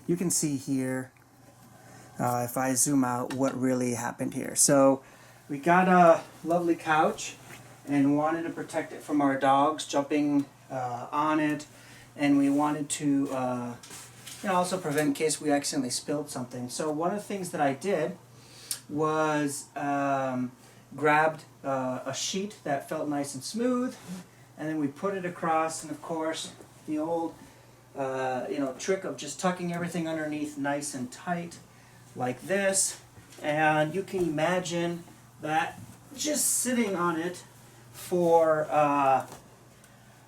you can see here, if I zoom out, what really happened here. So we got a lovely couch and wanted to protect it from our dogs jumping on it, and we wanted to also prevent in case we accidentally spilled something. So one of the things that I did was grabbed a sheet that felt nice and smooth, and then we put it across, and of course the old trick of just tucking everything underneath nice and tight like this, and you can imagine that just sitting on it for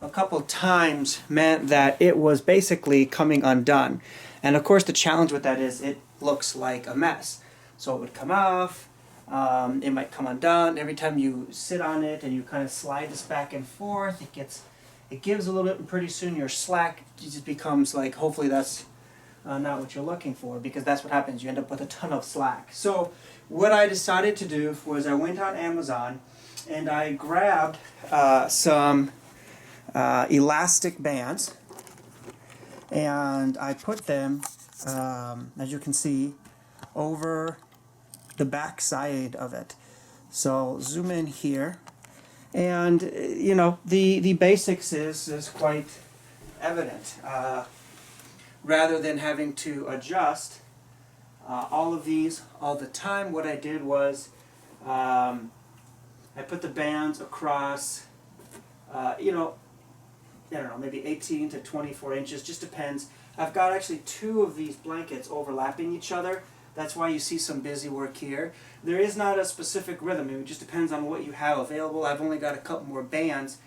a couple times meant that it was basically coming undone. And of course the challenge with that is it looks like a mess. So it would come off, it might come undone. Every time you sit on it and you kind of slide this back and forth, it gives a little bit, and pretty soon your slack just becomes like, hopefully that's not what you're looking for, because that's what happens. You end up with a ton of slack. So what I decided to do was I went on Amazon and I grabbed some elastic bands, and I put them, as you can see, over the back side of it. So zoom in here, and the basics is quite evident. Rather than having to adjust all of these all the time, what I did was I put the bands across, I don't know, maybe 18 to 24 inches, just depends. I've got actually two of these blankets overlapping each other. That's why you see some busy work here. There is not a specific rhythm. It just depends on what you have available. I've only got a couple more bands.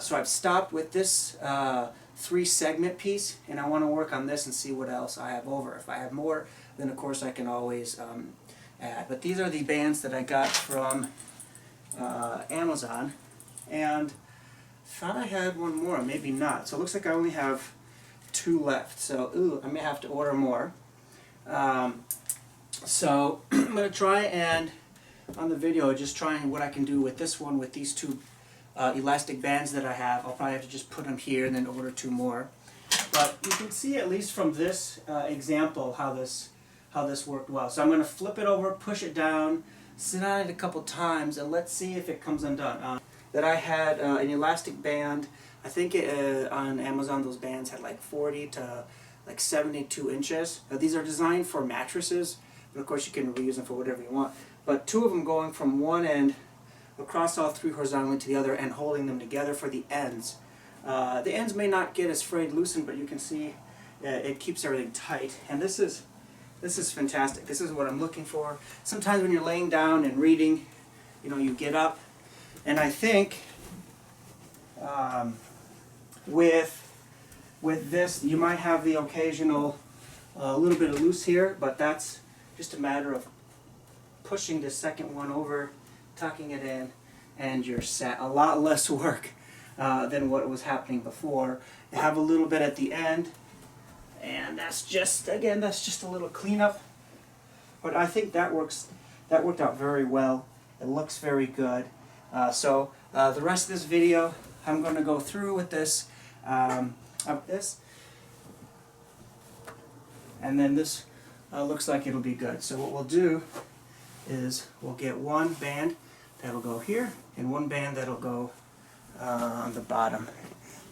So I've stopped with this 3-segment piece, and I want to work on this and see what else I have over. If I have more, then of course I can always add. But these are the bands that I got from Amazon, and thought I had one more, maybe not. So it looks like I only have 2 left. So I may have to order more. So I'm going to try and, on the video, just trying what I can do with this one, with these 2 elastic bands that I have. I'll probably have to just put them here and then order 2 more. But you can see, at least from this example, how this worked well. So I'm going to flip it over, push it down, sit on it a couple times, and let's see if it comes undone. That I had an elastic band. I think on Amazon those bands had like 40 to like 72 inches. Now, these are designed for mattresses, but of course you can reuse them for whatever you want. But 2 of them going from one end across all 3 horizontally to the other and holding them together for the ends. The ends may not get as frayed loosened, but you can see it keeps everything tight. And this is fantastic. This is what I'm looking for. Sometimes when you're laying down and reading, you get up, and I think with this you might have the occasional little bit of loose here, but that's just a matter of pushing the second one over, tucking it in, and you're set. A lot less work than what was happening before. You have a little bit at the end, and that's just a little cleanup. But I think that worked out very well. It looks very good. So the rest of this video, I'm going to go through with this, and then this looks like it'll be good. So what we'll do is we'll get one band that'll go here, and one band that'll go on the bottom.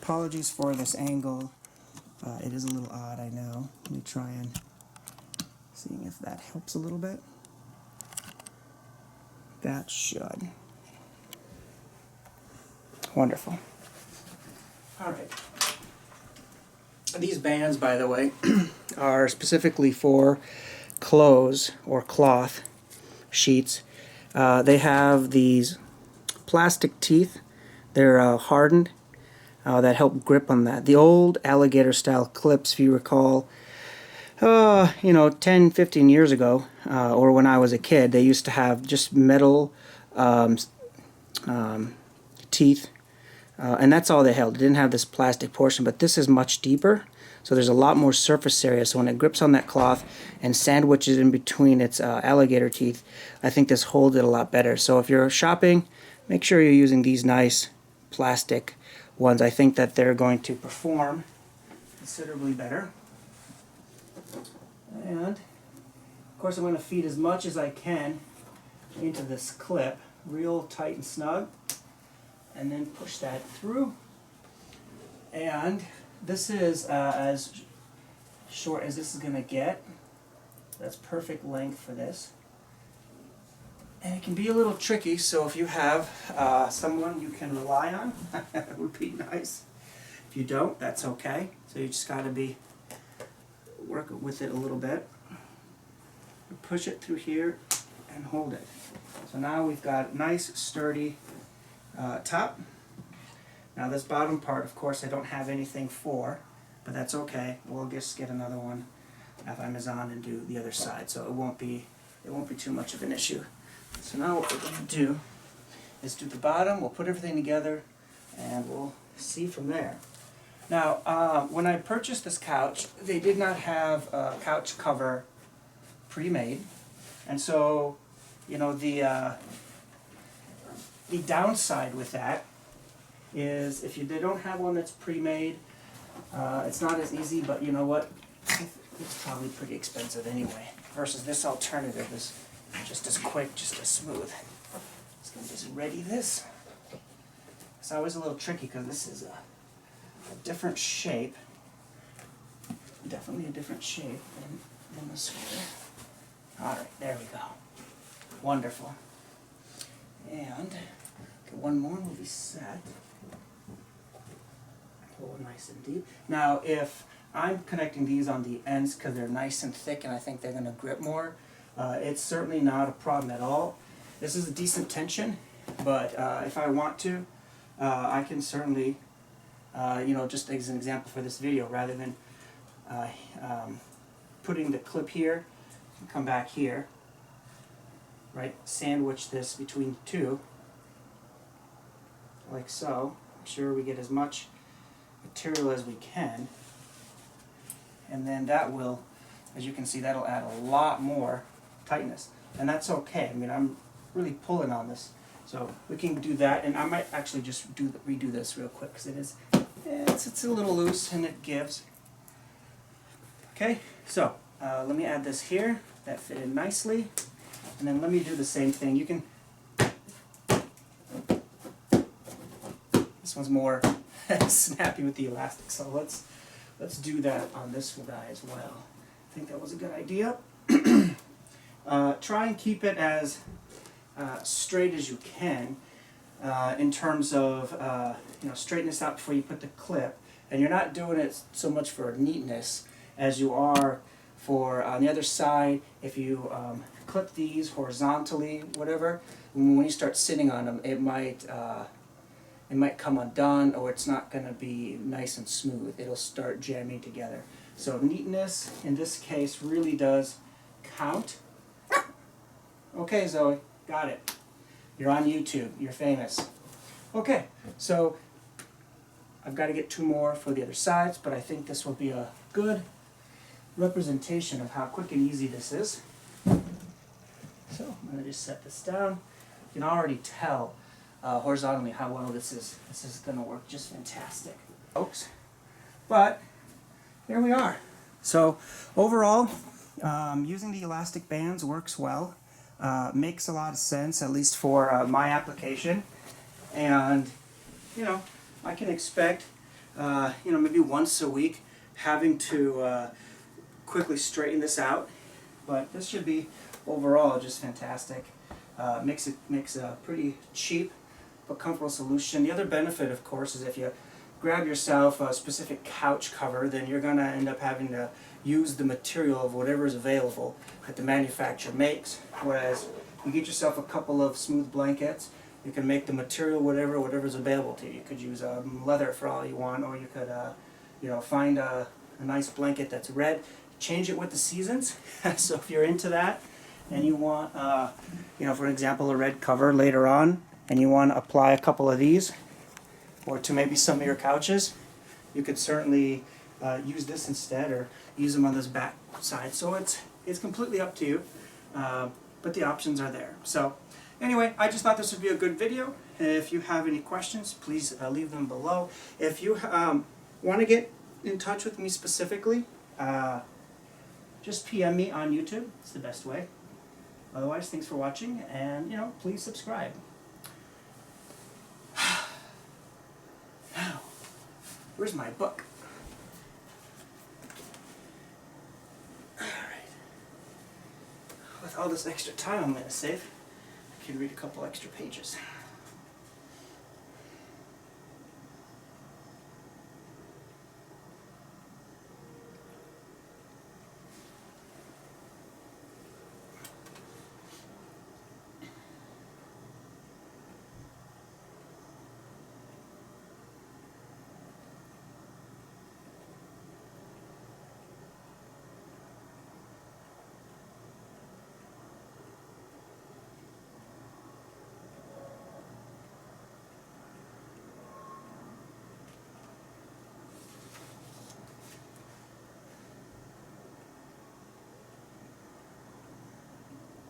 Apologies for this angle. It is a little odd, I know. Let me try and see if that helps a little bit. That should. Wonderful. All right. These bands, by the way, are specifically for clothes or cloth sheets. They have these plastic teeth. They're hardened that help grip on that. The old alligator style clips, if you recall, 10, 15 years ago, or when I was a kid, they used to have just metal teeth, and that's all they held. It didn't have this plastic portion, but this is much deeper, so there's a lot more surface area. So when it grips on that cloth and sandwiches in between its alligator teeth, I think this holds it a lot better. So if you're shopping, make sure you're using these nice plastic ones. I think that they're going to perform considerably better. course, I'm going to feed as much as I can into this clip, real tight and snug, and then push that through. And this is as short as this is going to get. That's perfect length for this. And it can be a little tricky, so if you have someone you can rely on, that would be nice. If you don't, that's okay. So you just got to be work with it a little bit. Push it through here and hold it. So now we've got a nice sturdy top. Now this bottom part, of course, I don't have anything for, but that's okay. We'll just get another one of Amazon and do the other side, so it won't be too much of an issue. So now what we're going to do is do the bottom. We'll put everything together, and we'll see from there. Now, when I purchased this couch, they did not have a couch cover pre-made, and so, you know, the downside with that is if they don't have one that's pre-made, it's not as easy, but you know what? It's probably pretty expensive anyway, versus this alternative is just as quick, just as smooth. Just going to just ready this. It's always a little tricky because this is a different shape. Definitely a different shape than the square. Alright, there we go. Wonderful. And get one more and we'll be set. Pull it nice and deep. Now if I'm connecting these on the ends because they're nice and thick and I think they're going to grip more, it's certainly not a problem at all. This is a decent tension, but if I want to, I can certainly, you know, just as an example for this video, rather than putting the clip here, come back here, right, sandwich this between two, like so. Make sure we get as much material as we can, and then that will, as you can see, that'll add a lot more tightness, and that's okay. I mean, I'm really pulling on this, so we can do that, and I might actually just redo this real quick because it's a little loose and it gives. Okay, so let me add this here. That fit in nicely, and then let me do the same thing. You can. This one's more snappy with the elastic, so let's do that on this guy as well. I think that was a good idea. Try and keep it as straight as you can in terms of you know, straighten this out before you put the clip, and you're not doing it so much for neatness as you are for on the other side. If you clip these horizontally, whatever, when you start sitting on them, it might come undone, or it's not going to be nice and smooth. It'll start jamming together. So neatness in this case really does count. Okay, Zoe, got it. You're on YouTube. You're famous. Okay, so I've got to get two more for the other sides, but I think this will be a good representation of how quick and easy this is. So I'm going to just set this down. You can already tell horizontally how well this is. This is going to work just fantastic, folks. But here we are. So overall, using the elastic bands works well. Makes a lot of sense, at least for my application. And you know, I can expect you know, maybe once a week having to quickly straighten this out, but this should be overall just fantastic. Makes a pretty cheap but comfortable solution. The other benefit, of course, is if you grab yourself a specific couch cover, then you're going to end up having to use the material of whatever is available that the manufacturer makes. Whereas you get yourself a couple of smooth blankets, you can make the material whatever's available to you. You could use leather for all you want, or you could you know, find a nice blanket that's red. Change it with the seasons. So if you're into that and you want, you know, for example, a red cover later on, and you want to apply a couple of these, or to maybe some of your couches, you could certainly use this instead, or use them on this back side. So it's completely up to you, but the options are there. So anyway, I just thought this would be a good video. If you have any questions, please leave them below. If you want to get in touch with me specifically, just PM me on YouTube. It's the best way. Otherwise, thanks for watching, and please subscribe. Now, where's my book? Alright. With all this extra time I'm going to save, I can read a couple extra pages.